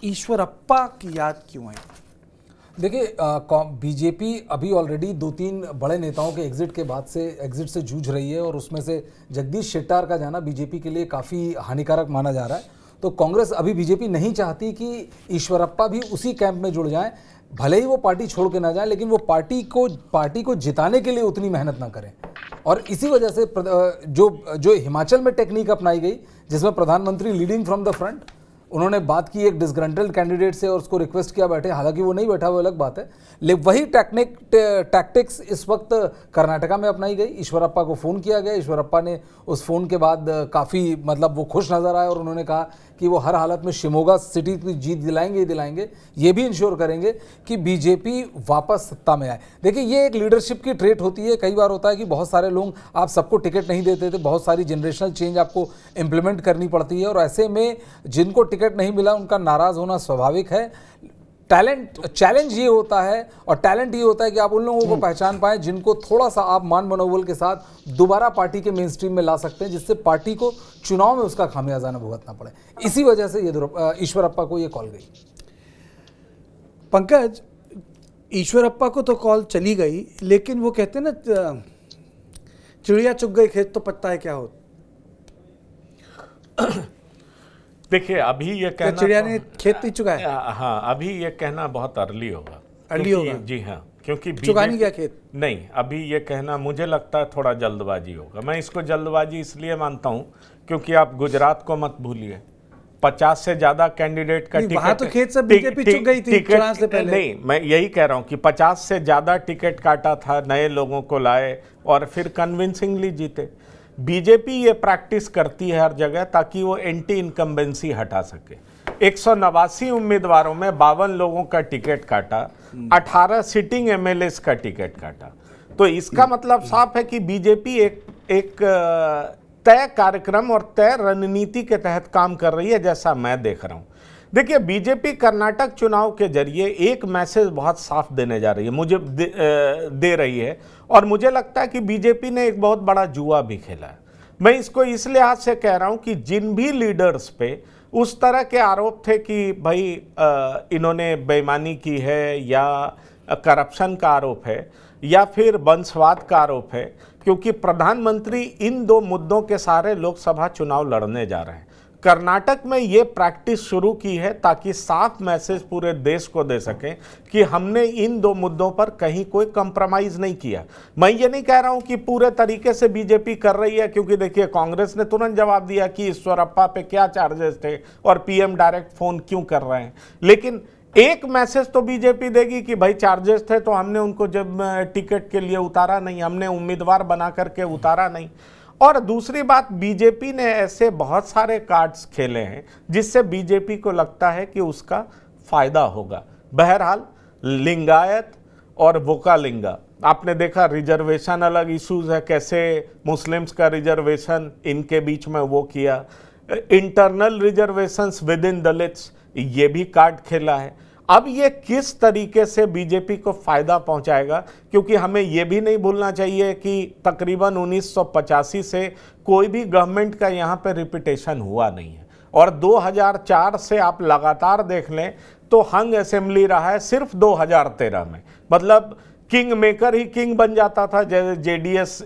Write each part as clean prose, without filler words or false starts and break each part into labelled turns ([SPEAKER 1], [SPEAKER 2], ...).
[SPEAKER 1] ईश्वरप्पा की याद क्यों आई?
[SPEAKER 2] देखिए, बीजेपी अभी ऑलरेडी 2-3 बड़े नेताओं के एग्जिट से जूझ रही है और उसमें से जगदीश शेट्टार का जाना बीजेपी के लिए काफ़ी हानिकारक माना जा रहा है। तो कांग्रेस अभी बीजेपी नहीं चाहती कि ईश्वरप्पा भी उसी कैंप में जुड़ जाएं, भले ही वो पार्टी छोड़ के ना जाए, लेकिन वो पार्टी को जिताने के लिए उतनी मेहनत ना करें। और इसी वजह से जो हिमाचल में टेक्निक अपनाई गई, जिसमें प्रधानमंत्री लीडिंग फ्रॉम द फ्रंट, उन्होंने बात की एक डिसग्रंटल्ड कैंडिडेट से और उसको रिक्वेस्ट किया बैठे, हालांकि वो नहीं बैठा, वो अलग बात है, लेकिन वही टैक्टिक्स इस वक्त कर्नाटका में अपनाई गई। ईश्वरप्पा को फ़ोन किया गया, ईश्वरप्पा ने उस फ़ोन के बाद काफ़ी वो खुश नज़र आए और उन्होंने कहा कि वो हर हालत में शिमोगा सिटी की जीत दिलाएंगे ही दिलाएंगे, ये भी इंश्योर करेंगे कि बीजेपी वापस सत्ता में आए। देखिए, ये एक लीडरशिप की ट्रेट होती है। कई बार होता है कि बहुत सारे लोग, आप सबको टिकट नहीं देते थे, बहुत सारी जनरेशनल चेंज आपको इम्प्लीमेंट करनी पड़ती है और ऐसे में जिनको टिकट नहीं मिला उनका नाराज़ होना स्वाभाविक है। चैलेंज ये होता है और टैलेंट ये होता है कि आप उन लोगों को पहचान पाएं जिनको थोड़ा सा आप मान मनोबल के साथ दोबारा पार्टी के मेन स्ट्रीम में ला सकते हैं, जिससे पार्टी को चुनाव में उसका खामियाजा न भुगतना पड़े। इसी वजह से ईश्वरप्पा को ये कॉल गई।
[SPEAKER 1] पंकज, ईश्वरप्पा को तो कॉल चली गई, लेकिन वो कहते हैं ना, चिड़िया चुग गई खेत तो पता है क्या हो।
[SPEAKER 3] देखिए, अभी ये कहना,
[SPEAKER 1] चिड़िया ने खेत नहीं चुकाया।
[SPEAKER 3] हाँ, अभी ये कहना बहुत अर्ली होगा। जी हाँ, क्योंकि
[SPEAKER 1] चुकानी क्या खेत
[SPEAKER 3] नहीं, अभी ये कहना मुझे लगता है थोड़ा जल्दबाजी होगा। मैं इसको जल्दबाजी इसलिए मानता हूँ क्योंकि आप गुजरात को मत भूलिए, 50 से ज्यादा कैंडिडेट का टिकट,
[SPEAKER 1] वहां तो खेत से बीजेपी चुक गई थी चुनाव से पहले।
[SPEAKER 3] नहीं, मैं यही कह रहा हूँ कि 50 से ज्यादा टिकट काटा था, नए लोगों को लाए और फिर कन्विंसिंगली जीते। बीजेपी ये प्रैक्टिस करती है हर जगह ताकि वो एंटी इनकम्बेंसी हटा सके। 189 उम्मीदवारों में 52 लोगों का टिकट काटा, 18 सिटिंग एमएलएस का टिकट काटा। तो इसका मतलब साफ है कि बीजेपी एक तय कार्यक्रम और तय रणनीति के तहत काम कर रही है, जैसा मैं देख रहा हूं। देखिए, बीजेपी कर्नाटक चुनाव के जरिए एक मैसेज बहुत साफ देने जा रही है, मुझे दे रही है, और मुझे लगता है कि बीजेपी ने एक बहुत बड़ा जुआ भी खेला है। मैं इसको इस लिहाज से कह रहा हूं कि जिन भी लीडर्स पे उस तरह के आरोप थे कि भाई इन्होंने बेईमानी की है या करप्शन का आरोप है या फिर वंशवाद का आरोप है, क्योंकि प्रधानमंत्री इन दो मुद्दों के सारे लोकसभा चुनाव लड़ने जा रहे हैं। कर्नाटक में ये प्रैक्टिस शुरू की है ताकि साफ मैसेज पूरे देश को दे सकें कि हमने इन दो मुद्दों पर कहीं कोई कंप्रोमाइज नहीं किया। मैं ये नहीं कह रहा हूं कि पूरे तरीके से बीजेपी कर रही है, क्योंकि देखिए कांग्रेस ने तुरंत जवाब दिया कि ईश्वरप्पा पे क्या चार्जेस थे और पीएम डायरेक्ट फोन क्यों कर रहे हैं। लेकिन एक मैसेज तो बीजेपी देगी कि भाई चार्जेस थे तो हमने उनको जब टिकट के लिए उतारा नहीं, हमने उम्मीदवार बना करके उतारा नहीं। और दूसरी बात, बीजेपी ने ऐसे बहुत सारे कार्ड्स खेले हैं जिससे बीजेपी को लगता है कि उसका फायदा होगा। बहरहाल, लिंगायत और वोकालिंगा, आपने देखा रिजर्वेशन अलग इश्यूज है, कैसे मुस्लिम्स का रिजर्वेशन इनके बीच में वो किया, internal reservations with in Dalits, ये भी कार्ड खेला है। अब ये किस तरीके से बीजेपी को फायदा पहुंचाएगा, क्योंकि हमें ये भी नहीं भूलना चाहिए कि तकरीबन 1985 से कोई भी गवर्नमेंट का यहाँ पे रिपीटेशन हुआ नहीं है, और 2004 से आप लगातार देख लें तो हंग असेंबली रहा है सिर्फ 2013 में। मतलब किंग मेकर ही किंग बन जाता था, जैसे जेडीएस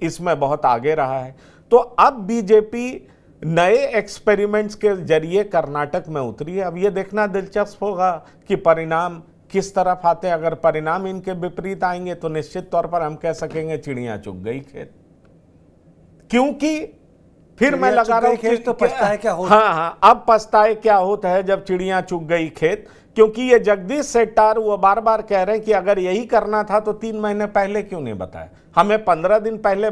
[SPEAKER 3] इसमें बहुत आगे रहा है। तो अब बीजेपी नए एक्सपेरिमेंट्स के जरिए कर्नाटक में उतरी है। अब ये देखना दिलचस्प होगा कि परिणाम किस तरफ आते हैं। अगर परिणाम इनके विपरीत आएंगे तो निश्चित तौर पर हम कह सकेंगे चिड़िया चुग गई खेत, क्योंकि फिर मैं लगा रहा हूं
[SPEAKER 1] तो पछताए क्या होता।
[SPEAKER 3] हाँ, अब पछताए क्या होता है जब चिड़िया चुग गई खेत, क्योंकि ये जगदीश शेट्टार वो बार बार कह रहे हैं कि अगर यही करना था तो 3 महीने पहले क्यों नहीं बताया हमें। 15 दिन पहले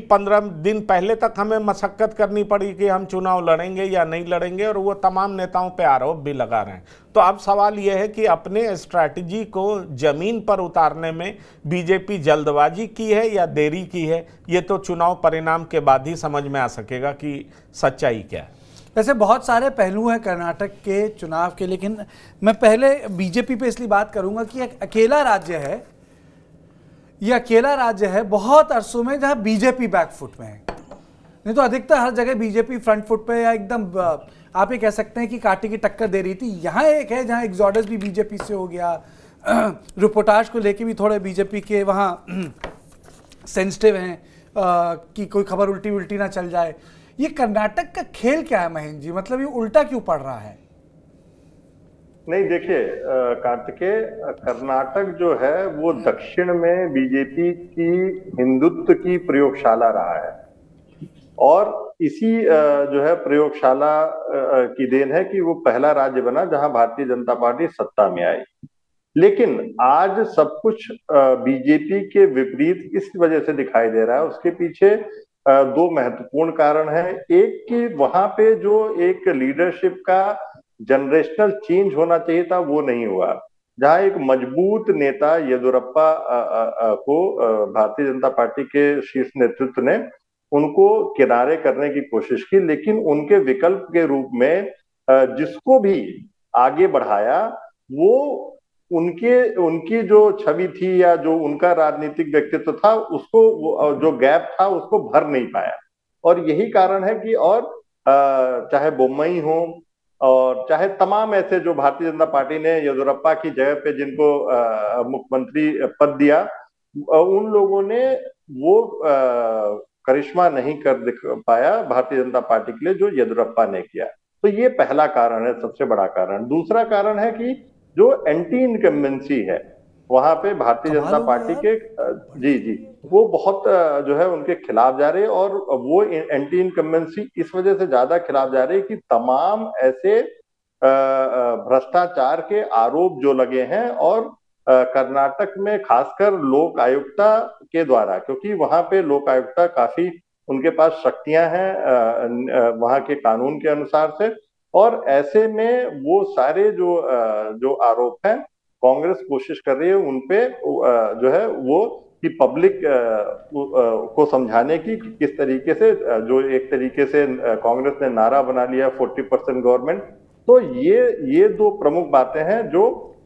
[SPEAKER 3] 15 दिन पहले तक हमें मशक्कत करनी पड़ी कि हम चुनाव लड़ेंगे या नहीं लड़ेंगे, और वो तमाम नेताओं पे आरोप भी लगा रहे हैं। तो अब सवाल यह है कि अपने स्ट्रैटेजी को जमीन पर उतारने में बीजेपी जल्दबाजी की है या देरी की है, ये तो चुनाव परिणाम के बाद ही समझ में आ सकेगा कि सच्चाई क्या है।
[SPEAKER 1] वैसे बहुत सारे पहलू हैं कर्नाटक के चुनाव के, लेकिन मैं पहले बीजेपी पे इसलिए बात करूंगा कि एक अकेला राज्य है, यह अकेला राज्य है बहुत अरसों में जहां बीजेपी बैकफुट में है। नहीं तो अधिकतर हर जगह बीजेपी फ्रंट फुट पे या एकदम आप ये कह सकते हैं कि कांटे की टक्कर दे रही थी। यहाँ एक है जहाँ एग्जॉडस भी बीजेपी से हो गया, रिपोर्टाज को लेके भी थोड़े बीजेपी के वहाँ सेंसिटिव हैं कि कोई खबर उल्टी उल्टी ना चल जाए। ये कर्नाटक का खेल क्या है महेंद्र जी, मतलब ये उल्टा क्यों पड़ रहा है?
[SPEAKER 4] नहीं देखिए कार्तिकेय, कर्नाटक जो है वो दक्षिण में बीजेपी की हिंदुत्व की प्रयोगशाला रहा है और इसी जो है प्रयोगशाला की देन है कि वो पहला राज्य बना जहां भारतीय जनता पार्टी सत्ता में आई। लेकिन आज सब कुछ बीजेपी के विपरीत इस वजह से दिखाई दे रहा है। उसके पीछे दो महत्वपूर्ण कारण हैं। एक कि वहां पे जो एक लीडरशिप का जनरेशनल चेंज होना चाहिए था वो नहीं हुआ। जहां एक मजबूत नेता येदुरप्पा को भारतीय जनता पार्टी के शीर्ष नेतृत्व ने उनको किनारे करने की कोशिश की, लेकिन उनके विकल्प के रूप में जिसको भी आगे बढ़ाया वो उनकी जो छवि थी या जो उनका राजनीतिक व्यक्तित्व था उसको जो गैप था उसको भर नहीं पाया। और यही कारण है कि और चाहे बोम्मई हो और चाहे तमाम ऐसे जो भारतीय जनता पार्टी ने येदुरप्पा की जगह पे जिनको मुख्यमंत्री पद दिया, उन लोगों ने वो करिश्मा नहीं कर दिख पाया भारतीय जनता पार्टी के लिए जो येदुरप्पा ने किया। तो ये पहला कारण है, सबसे बड़ा कारण। दूसरा कारण है कि जो एंटी इनकम्बेंसी है वहां पे भारतीय जनता पार्टी के जी वो बहुत जो है उनके खिलाफ जा रहे हैं और वो एंटी इनकम्बेंसी इस वजह से ज्यादा खिलाफ जा रहे हैं कि तमाम ऐसे भ्रष्टाचार के आरोप जो लगे हैं और कर्नाटक में खासकर लोक आयुक्ता के द्वारा, क्योंकि वहां पे लोक आयुक्ता काफी उनके पास शक्तियां हैं वहां के कानून के अनुसार से, और ऐसे में वो सारे जो आरोप हैं कांग्रेस कोशिश कर रही है उनपे जो है वो कि पब्लिक को समझाने की किस तरीके से जो एक तरीके से कांग्रेस ने नारा बना लिया 40% गवर्नमेंट। तो ये दो प्रमुख बातें हैं जो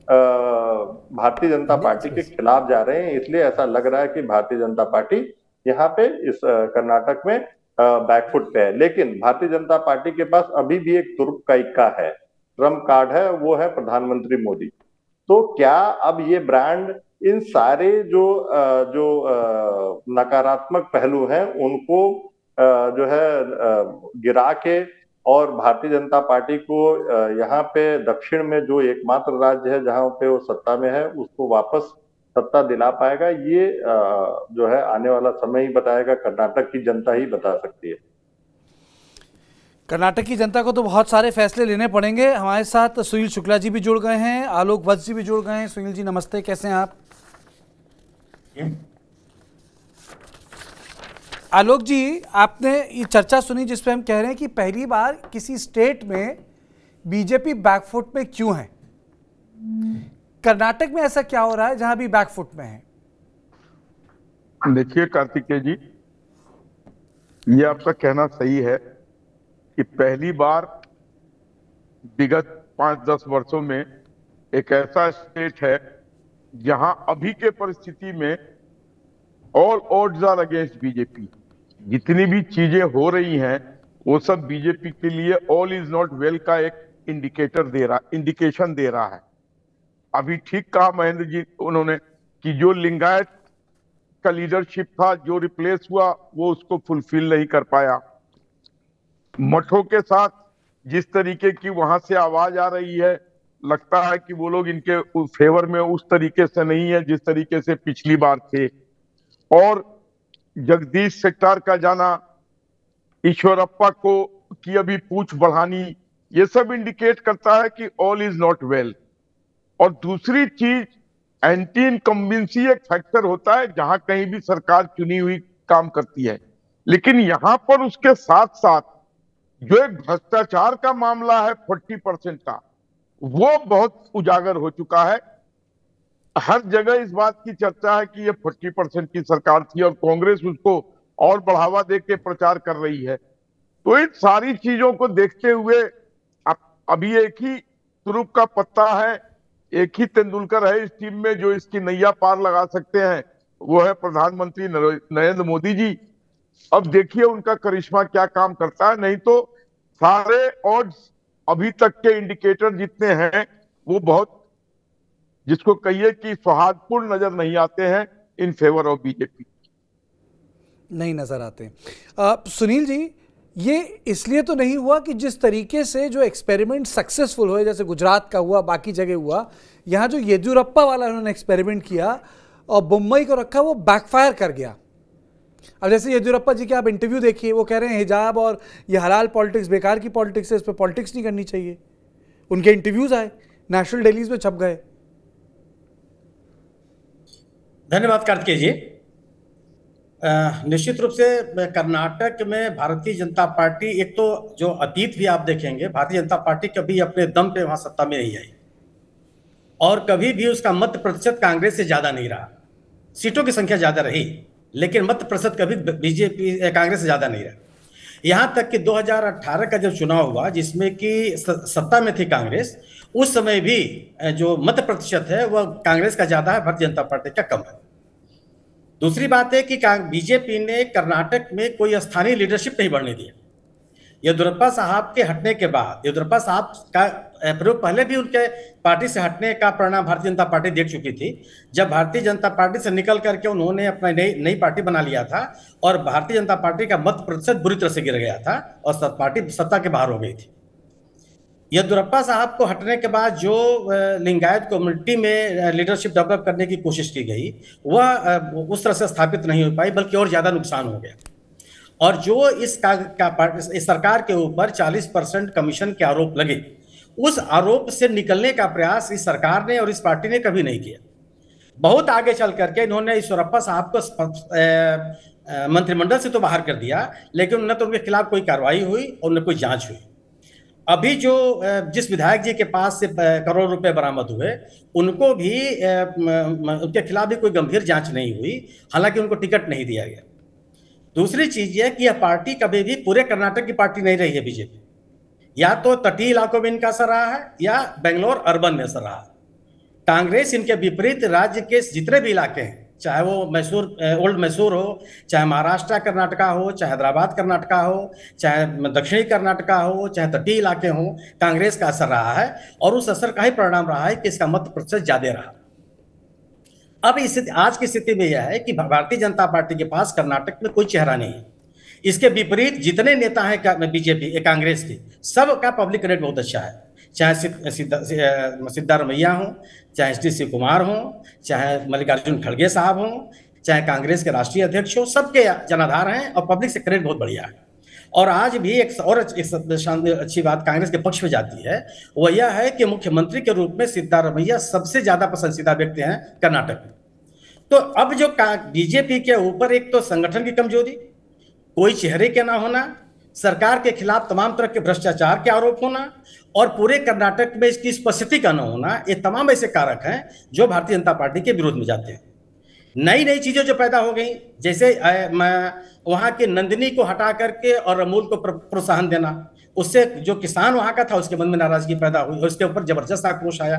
[SPEAKER 4] भारतीय जनता पार्टी के खिलाफ जा रहे हैं। इसलिए ऐसा लग रहा है कि भारतीय जनता पार्टी यहाँ पे इस कर्नाटक में बैकफुट पे है। लेकिन भारतीय जनता पार्टी के पास अभी भी एक तुर्क का इक्का है, ट्रम्प कार्ड है, वो है प्रधानमंत्री मोदी। तो क्या अब ये ब्रांड इन सारे जो नकारात्मक पहलू हैं उनको जो है गिरा के और भारतीय जनता पार्टी को यहाँ पे दक्षिण में जो एकमात्र राज्य है जहां पे वो सत्ता में है उसको वापस सत्ता दिला पाएगा? ये जो है आने वाला समय ही बताएगा, कर्नाटक की जनता ही बता सकती है।
[SPEAKER 1] कर्नाटक की जनता को तो बहुत सारे फैसले लेने पड़ेंगे। हमारे साथ सुनील शुक्ला जी भी जुड़ गए हैं, आलोक वत्स जी भी जुड़ गए हैं। सुनील जी नमस्ते, कैसे हैं आप? आलोक जी, आपने ये चर्चा सुनी जिसपे हम कह रहे हैं कि पहली बार किसी स्टेट में बीजेपी बैकफुट में क्यों है। कर्नाटक में ऐसा क्या हो रहा है जहां भी बैकफुट में है?
[SPEAKER 5] देखिए कार्तिकेय जी, ये आपका कहना सही है कि पहली बार विगत 5-10 वर्षों में एक ऐसा स्टेट है जहां अभी के परिस्थिति में all odds are against BJP. जितनी भी चीजें हो रही हैं वो सब बीजेपी के लिए ऑल इज नॉट वेल का एक इंडिकेशन दे रहा है। अभी ठीक कहा महेंद्र जी उन्होंने कि जो लिंगायत का लीडरशिप था जो रिप्लेस हुआ वो उसको फुलफिल नहीं कर पाया। मठों के साथ जिस तरीके की वहां से आवाज आ रही है, लगता है कि वो लोग इनके फेवर में उस तरीके से नहीं है जिस तरीके से पिछली बार थे। और जगदीश शेट्टार का जाना, ईश्वरप्पा को की अभी पूछ बढ़ानी, ये सब इंडिकेट करता है कि ऑल इज नॉट वेल। और दूसरी चीज, एंटी इनकम्बेंसी एक फैक्टर होता है जहां कहीं भी सरकार चुनी हुई काम करती है, लेकिन यहां पर उसके साथ साथ जो एक भ्रष्टाचार का मामला है 40% का, वो बहुत उजागर हो चुका है। हर जगह इस बात की चर्चा है कि ये 40% की सरकार थी और कांग्रेस उसको और बढ़ावा देके प्रचार कर रही है। तो इन सारी चीजों को देखते हुए अभी एक ही तुरुप का पत्ता है, एक ही तेंदुलकर है इस टीम में जो इसकी नैया पार लगा सकते हैं, वो है प्रधानमंत्री नरेंद्र मोदी जी। अब देखिए उनका करिश्मा क्या काम करता है। नहीं तो सारे ऑड्स अभी तक के इंडिकेटर जितने हैं वो बहुत, जिसको कहिए कि सौहार्दपूर्ण नजर नहीं आते हैं इन फेवर ऑफ बीजेपी।
[SPEAKER 1] नहीं नजर आते। सुनील जी, ये इसलिए तो नहीं हुआ कि जिस तरीके से जो एक्सपेरिमेंट सक्सेसफुल हुए, जैसे गुजरात का हुआ, बाकी जगह हुआ, यहाँ जो येदियुरप्पा वाला उन्होंने एक्सपेरिमेंट किया और मुंबई को रखा, वो बैकफायर कर गया। अब जैसे येदियुरप्पा जी के आप इंटरव्यू देखिए, वो कह रहे हैं हिजाब और ये हलाल पॉलिटिक्स बेकार की पॉलिटिक्स है, इस पर पॉलिटिक्स नहीं करनी चाहिए। उनके इंटरव्यूज आए, नेशनल डेलीज में छप गए।
[SPEAKER 6] धन्यवाद कार्तिकेय जी। निश्चित रूप से कर्नाटक में भारतीय जनता पार्टी, एक तो जो अतीत भी आप देखेंगे, भारतीय जनता पार्टी कभी अपने दम पे वहां सत्ता में नहीं आई और कभी भी उसका मत प्रतिशत कांग्रेस से ज्यादा नहीं रहा। सीटों की संख्या ज्यादा रही लेकिन मत प्रतिशत कभी बीजेपी कांग्रेस से ज्यादा नहीं रहा। यहां तक कि 2018 का जब चुनाव हुआ जिसमें कि सत्ता में थी कांग्रेस, उस समय भी जो मत प्रतिशत है वह कांग्रेस का ज्यादा है, भारतीय जनता पार्टी का कम है। दूसरी बात है कि बीजेपी ने कर्नाटक में कोई स्थानीय लीडरशिप नहीं बढ़ने दिया। येदियुरप्पा साहब के हटने के बाद, येदियुरप्पा साहब का प्रयोग पहले भी उनके पार्टी से हटने का परिणाम भारतीय जनता पार्टी देख चुकी थी। जब भारतीय जनता पार्टी से निकल करके उन्होंने अपना नई पार्टी बना लिया था और भारतीय जनता पार्टी का मत प्रतिशत बुरी तरह से गिर गया था और पार्टी सत्ता के बाहर हो गई थी। येदियुरप्पा साहब को हटने के बाद जो लिंगायत कम्युनिटी में लीडरशिप डेवलप करने की कोशिश की गई वह उस तरह से स्थापित नहीं हो पाई, बल्कि और ज्यादा नुकसान हो गया। और जो इस सरकार के ऊपर 40% कमीशन के आरोप लगे, उस आरोप से निकलने का प्रयास इस सरकार ने और इस पार्टी ने कभी नहीं किया। बहुत आगे चल करके इन्होंने येदियुरप्पा साहब को मंत्रिमंडल से तो बाहर कर दिया, लेकिन न तो उनके खिलाफ कोई कार्रवाई हुई और न कोई जांच हुई। अभी जो जिस विधायक जी के पास से करोड़ रुपए बरामद हुए, उनको भी उनके खिलाफ भी कोई गंभीर जांच नहीं हुई, हालांकि उनको टिकट नहीं दिया गया। दूसरी चीज यह कि यह पार्टी कभी भी पूरे कर्नाटक की पार्टी नहीं रही है बीजेपी। या तो तटीय इलाकों में इनका असर रहा है या बेंगलोर अर्बन में असर रहा है। कांग्रेस इनके विपरीत राज्य के जितने भी इलाके हैं, चाहे वो ओल्ड मैसूर हो, चाहे महाराष्ट्र कर्नाटका हो, चाहे हैदराबाद कर्नाटका हो, चाहे दक्षिणी कर्नाटका हो, चाहे तटीय इलाके हो, कांग्रेस का असर रहा है और उस असर का ही परिणाम रहा है कि इसका मत प्रतिशत ज्यादा रहा। अब आज की स्थिति में यह है कि भारतीय जनता पार्टी के पास कर्नाटक में कोई चेहरा नहीं है। इसके विपरीत जितने नेता हैं बीजेपी कांग्रेस के, सबका पब्लिक रेट बहुत अच्छा है। चाहे सिद्धारमैया हो, चाहे एचडी कुमार हो, चाहे मल्लिकार्जुन खड़गे साहब हो, चाहे कांग्रेस के राष्ट्रीय अध्यक्ष हो, सबके जनाधार हैं और पब्लिक से क्रेडिट बहुत बढ़िया है। और आज भी एक अच्छी बात कांग्रेस के पक्ष में जाती है, वह यह है कि मुख्यमंत्री के रूप में सिद्धारमैया सबसे ज्यादा पसंदीदा व्यक्ति हैं कर्नाटक में। तो अब जो बीजेपी के ऊपर एक तो संगठन की कमजोरी, कोई चेहरे के ना होना, सरकार के खिलाफ तमाम तरह के भ्रष्टाचार के आरोप होना और पूरे कर्नाटक में इसकी उपस्थिति का न होना, ये तमाम ऐसे कारक हैं जो भारतीय जनता पार्टी के विरोध में जाते हैं। नई नई चीजें जो पैदा हो गई, जैसे वहां के नंदिनी को हटा करके और अमूल को प्रोत्साहन देना, उससे जो किसान वहां का था उसके मन में नाराजगी पैदा हुई और उसके ऊपर जबरदस्त आक्रोश आया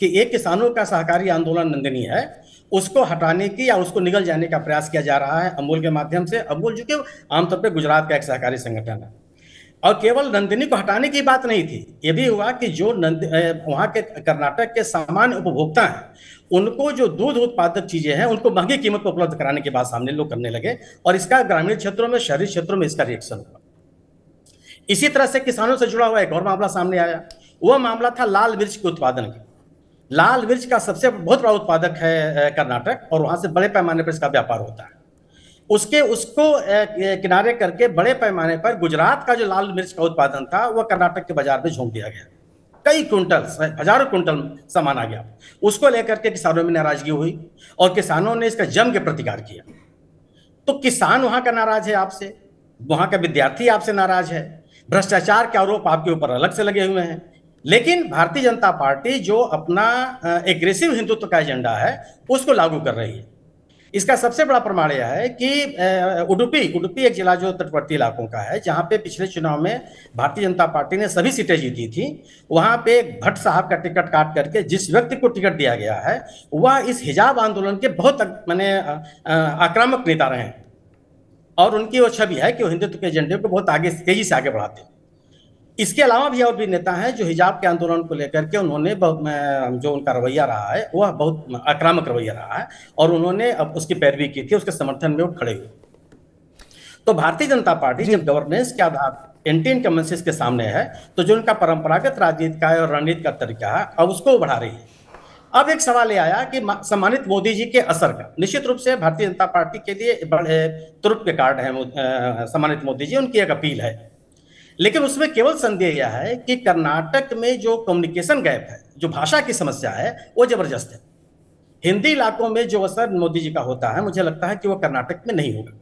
[SPEAKER 6] कि एक किसानों का सहकारी आंदोलन नंदिनी है, उसको हटाने की या उसको निगल जाने का प्रयास किया जा रहा है अमूल के माध्यम से। अमूल जो कि आमतौर पर गुजरात का एक सहकारी संगठन है। और केवल नंदिनी को हटाने की बात नहीं थी, ये भी हुआ कि जो वहां के कर्नाटक के सामान्य उपभोक्ता हैं, उनको जो दूध उत्पादक चीजें हैं उनको महंगी कीमत पर उपलब्ध कराने की बात सामने लोग करने लगे और इसका ग्रामीण क्षेत्रों में, शहरी क्षेत्रों में इसका रिएक्शन हुआ। इसी तरह से किसानों से जुड़ा हुआ एक और मामला सामने आया, वह मामला था लाल मिर्च के उत्पादन का। लाल मिर्च का सबसे बहुत बड़ा उत्पादक है कर्नाटक और वहां से बड़े पैमाने पर इसका व्यापार होता है। उसको किनारे करके बड़े पैमाने पर गुजरात का जो लाल मिर्च का उत्पादन था वह कर्नाटक के बाजार में झोंक दिया गया। कई क्विंटल, हजारों क्विंटल सामान आ गया। उसको लेकर के किसानों में नाराजगी हुई और किसानों ने इसका जम के प्रतिकार किया। तो किसान वहां का नाराज है आपसे, वहां का विद्यार्थी आपसे नाराज है, भ्रष्टाचार के आरोप आपके ऊपर अलग से लगे हुए हैं। लेकिन भारतीय जनता पार्टी जो अपना एग्रेसिव हिंदुत्व का एजेंडा है उसको लागू कर रही है। इसका सबसे बड़ा प्रमाण यह है कि उडुपी एक जिला जो तटवर्ती इलाकों का है, जहां पे पिछले चुनाव में भारतीय जनता पार्टी ने सभी सीटें जीती थी, वहां पे भट्ट साहब का टिकट काट करके जिस व्यक्ति को टिकट दिया गया है वह इस हिजाब आंदोलन के बहुत आक्रामक नेता रहे हैं। और उनकी वो छवि है कि वो हिंदुत्व के एजेंडे को बहुत आगे, तेजी से आगे बढ़ाते हैं। इसके अलावा भी और भी नेता हैं जो हिजाब के आंदोलन को लेकर के उन्होंने जो उनका रवैया रहा है वह बहुत आक्रामक रवैया रहा है, और उन्होंने अब उसकी पैरवी की थी, उसके समर्थन में वो खड़े हुए। तो भारतीय जनता पार्टी जब गवर्नेंस के आधार एंटी इनकम्बेंसी के सामने है, तो जो उनका परंपरागत राजनीति का और रणनीति का तरीका है, अब उसको बढ़ा रही है। अब एक सवाल ये आया कि सम्मानित मोदी जी के असर का, निश्चित रूप से भारतीय जनता पार्टी के लिए बड़े तुरुप के कार्ड है सम्मानित मोदी जी, उनकी एक अपील है। लेकिन उसमें केवल संदेह यह है कि कर्नाटक में जो कम्युनिकेशन गैप है, जो भाषा की समस्या है, वो जबरदस्त है। हिंदी इलाकों में जो असर मोदी जी का होता है, मुझे लगता है कि वो कर्नाटक में नहीं होगा।